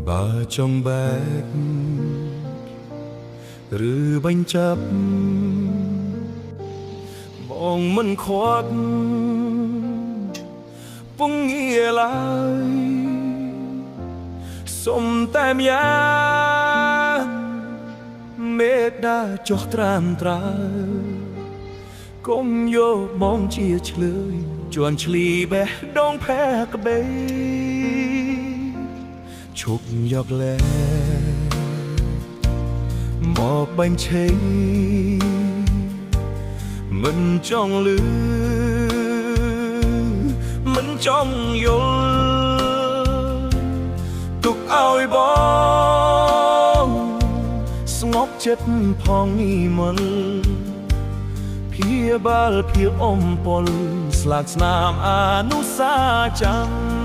បើចង់បែកឬបញ្ចាប់បងមិនខ្វាត់ពងងារឡើយសុំតែម្យ៉ាងមេត្តាចុះត្រាំត្រើកុំយកបងជាឆ្លើយជន់ឈ្លីបេះដូងផែក្បេឈប់យកលែមកបាញ់ឆេងមិនចង់លឺមិនចង់យល់ទុកឲ្យបងស្ងប់ចិត្តផងមិនព្យាបាលភាពអំពលស្លាកស្នាមអនុសាចាំ